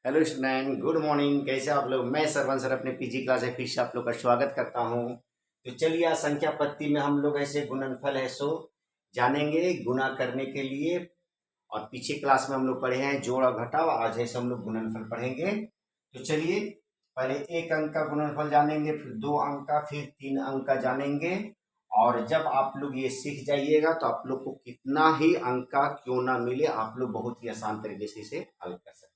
Hello student, good morning. कैसे आप लोग? मैं सरवन सर अपने पीजी क्लास है फिर से आप लोग का स्वागत करता हूँ। तो चलिए आज संख्या पत्ती में हम लोग ऐसे गुणनफल है सो जानेंगे गुना करने के लिए। और पीछे क्लास में हम लोग पढ़े हैं जोड़ और घटाव, आज ऐसे हम लोग गुणनफल पढ़ेंगे। तो चलिए पहले एक अंक का गुणनफल जानेंगे, फिर दो अंक का, फिर तीन अंक का जानेंगे। और जब आप लोग ये सीख जाइएगा तो आप लोग को कितना ही अंक का क्यों ना मिले, आप लोग बहुत ही आसान तरीके से इसे हल कर सकते हैं।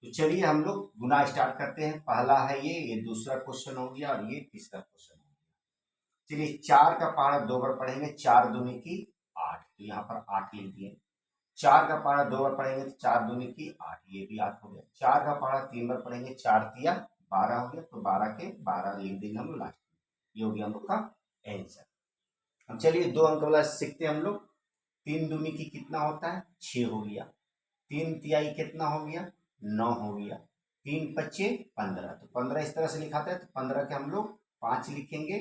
तो चलिए हम लोग गुना स्टार्ट करते हैं। पहला है ये दूसरा क्वेश्चन हो गया और ये तीसरा क्वेश्चन हो गया। चलिए चार का पहाड़ा दो बार पढ़ेंगे, चार दूनी की आठ, तो यहाँ पर आठ लिख दिए। चार का पहाड़ा दो बार पढ़ेंगे तो चार दूनी की आठ, ये भी आठ हो गया। चार का पहाड़ा तीन बार पढ़ेंगे, चार तिया बारह हो गया, तो बारह के बारह लिख देंगे हम लोग लास्ट में। ये हो गया हम लोग का आंसर। अब चलिए दो अंक वाला सीखते हैं हम लोग। तीन दूनी की कितना होता है? छह हो गया। तीन तिहाई कितना हो गया? नौ हो गया। तीन पच्चे पंद्रह, तो पंद्रह इस तरह से लिखाते हैं, तो पंद्रह के हम लोग पांच लिखेंगे,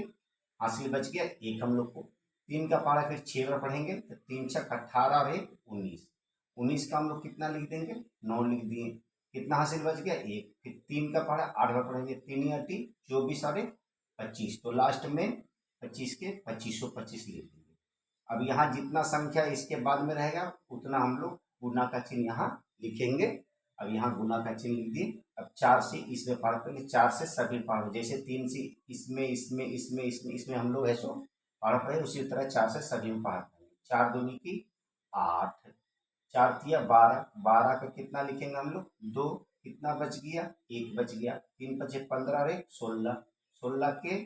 हासिल बच गया एक हम लोग को। तीन का पारा फिर छह बार पढ़ेंगे, तो तीन छक अट्ठारह और एक उन्नीस। उन्नीस का हम लोग कितना लिख देंगे? नौ लिख दिए। कितना हासिल बच गया? एक। फिर तीन का पारा आठ बार पढ़ेंगे, तीन अट्ठी चौबीस और एक पच्चीस, तो लास्ट में पच्चीस के पच्चीसों पच्चीस लिख देंगे। अब यहाँ जितना संख्या इसके बाद में रहेगा उतना हम लोग गुना का चिन्ह यहाँ लिखेंगे। अब यहाँ गुना का चिन्ह लिख दिए। अब चार से इसमें पार करेंगे, चार से सभी पार, जैसे तीन से इसमें इसमें इसमें इसमें इसमें हम लोग ऐसो पार पड़े, उसी तरह चार से सभी में पार करेंगे। चार दूनी की आठ, चार तिया बारह, बारह का कितना लिखेंगे हम लोग? दो। कितना बच गया? एक बच गया। तीन पचे पंद्रह और एक सोलह, सोलह के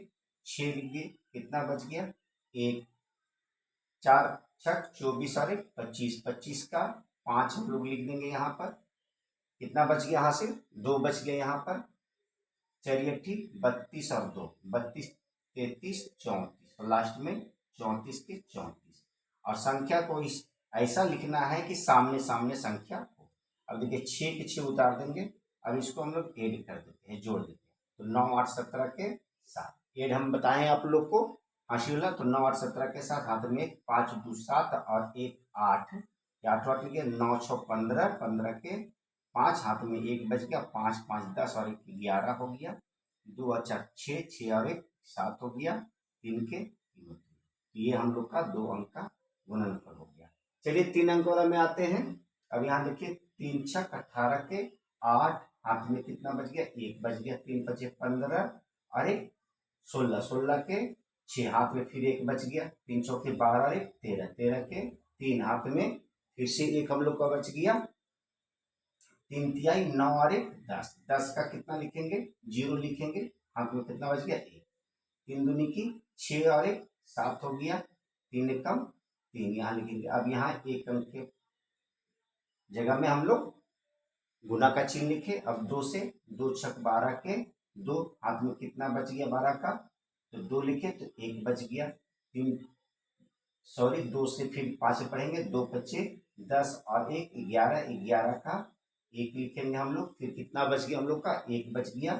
छह लिख दिए। कितना बच गया? एक। चार छठ चौबीस और एक पच्चीस, पच्चीस का पांच हम लोग लिख देंगे यहाँ पर। कितना बच गया? हासिल दो बच गया यहाँ पर। चलिए ठीक, बत्तीस और दो बत्तीस, तैतीस चौंतीस, और लास्ट में चौंतीस के चौंतीस। और संख्या को इस ऐसा लिखना है कि सामने सामने संख्या हो। अब देखिए छः के छः उतार देंगे। अब इसको हम लोग ऐड कर देते हैं, जोड़ देते हैं, तो नौ आठ सत्रह के साथ ऐड हम बताएं आप लोग को हासिल होला। तो नौ आठ सत्रह के साथ हाथ में एक, पाँच दो सात और एक आठ, आठ आठ लिखे, नौ छः पंद्रह, पंद्रह के पाँच, हाथ में एक बच गया, पाँच पाँच दस और एक ग्यारह हो गया। दो अच्छा छः, छः और एक सात हो गया, तीन के तीन होते हैं। ये हम लोग का दो अंक का गुणनफल हो गया। चलिए तीन अंक वाला में आते हैं। अब यहाँ देखिए तीन छक अट्ठारह के आठ, हाथ में कितना बच गया? एक बच गया। तीन पचे पंद्रह और एक सोलह, सोलह के छः, हाथ में फिर एक बच गया। तीन चौके बारह और एक तेरह, तेरह के तीन, हाथ में फिर से एक हम लोग का बच गया। तीन तिहाई नौ और एक दस, दस का कितना लिखेंगे? जीरो लिखेंगे। हाथ में कितना बच गया? एक। तीन दूनी की छः और एक सात हो गया। तीन एक कम तीन, यहाँ लिखेंगे। अब यहाँ एक अंक के जगह में हम लोग गुना का चिन्ह लिखे। अब दो से, दो छक बारह के दो, हाथ में कितना बच गया? बारह का, तो दो लिखे तो एक बच गया। तीन सॉरी दो से फिर पाँच से पढ़ेंगे, दो पच्चे दस और एक ग्यारह, ग्यारह का एक लिखेंगे हम लोग। फिर कितना बच गया हम लोग का? एक बच गया।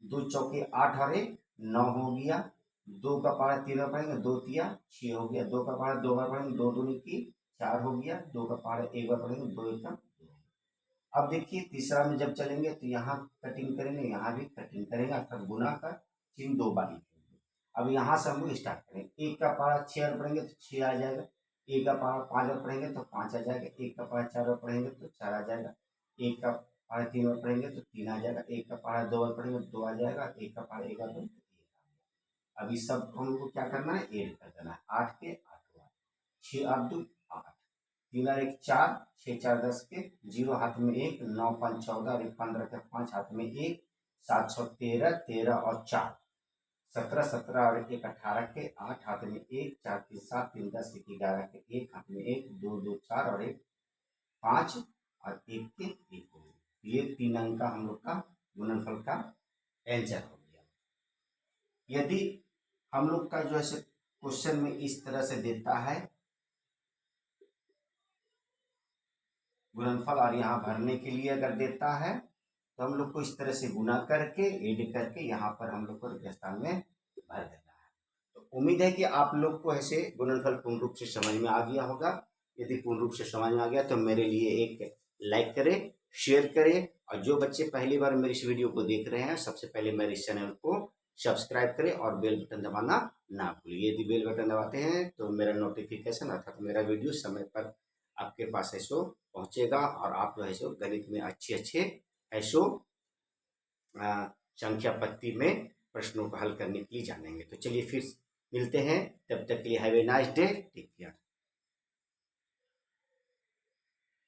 दो चौके आठ और एक नौ हो गया। दो का पारा तीन बार पढ़ेंगे, दो तिया छः हो गया। दो का पारा दो बार पढ़ेंगे, दो दूनी की चार हो गया। दो का पारा एक बार पढ़ेंगे, दो एक का दो। अब देखिए तीसरा में जब चलेंगे तो यहाँ कटिंग करेंगे, यहाँ भी कटिंग करेंगे, अर्थात गुना का चिन्ह दो बार लिखेंगे। अब यहाँ से हम लोग स्टार्ट करेंगे। एक का पारा छः बार पढ़ेंगे तो छः आ जाएगा। एक का पारा पाँच बार पढ़ेंगे तो पाँच आ जाएगा। एक का पारा चार बार पढ़ेंगे तो चार आ जाएगा। एक का पारा तीन बार पढ़ेंगे तो तीन आ जाएगा। एक का पारा दो बार पढ़ेंगे तो दो आ जाएगा। एक का पारा एक बार पढ़ेंगे तो एक आ जाएगा। अब इस सब को हम लोग को क्या करना है? ऐड कर देना है। आठ के आठ हुआ, छः आठ दो आठ, तीन और एक चार, छः चार दस के जीरो, हाथ में एक, नौ पाँच चौदह और एक पंद्रह के पाँच, हाथ में एक, सात छः तेरह, तेरह और चार सत्रह, सत्रह और एक अठारह के आठ, हाथ में एक, चार तीन सात, तीन दस, एक ग्यारह के एक, हाथ में एक, दो दो चार और एक पाँच और एक के एक हो गया। ये तीन अंक का हम लोग का गुणनफल का आंसर हो गया। यदि हम लोग का जो है क्वेश्चन में इस तरह से देता है गुणनफल और यहाँ भरने के लिए अगर देता है तो हम लोग को इस तरह से गुना करके ऐड करके यहाँ पर हम लोग को रिक्त स्थान में भर देना है। तो उम्मीद है कि आप लोग को ऐसे गुणनफल पूर्ण रूप से समझ में आ गया होगा। यदि पूर्ण रूप से समझ में आ गया तो मेरे लिए एक लाइक करें, शेयर करें, और जो बच्चे पहली बार मेरी इस वीडियो को देख रहे हैं सबसे पहले मेरे इस चैनल को सब्सक्राइब करें और बेल बटन दबाना ना भूलिए। यदि बेल बटन दबाते हैं तो मेरा नोटिफिकेशन अर्थात मेरा वीडियो समय पर आपके पास ऐसो पहुंचेगा और आप जो है सो गणित में अच्छे ऐसो संख्या पत्ती में प्रश्नों को हल करने के लिए जानेंगे। तो चलिए फिर मिलते हैं, तब तक के लिए have a nice day, take care.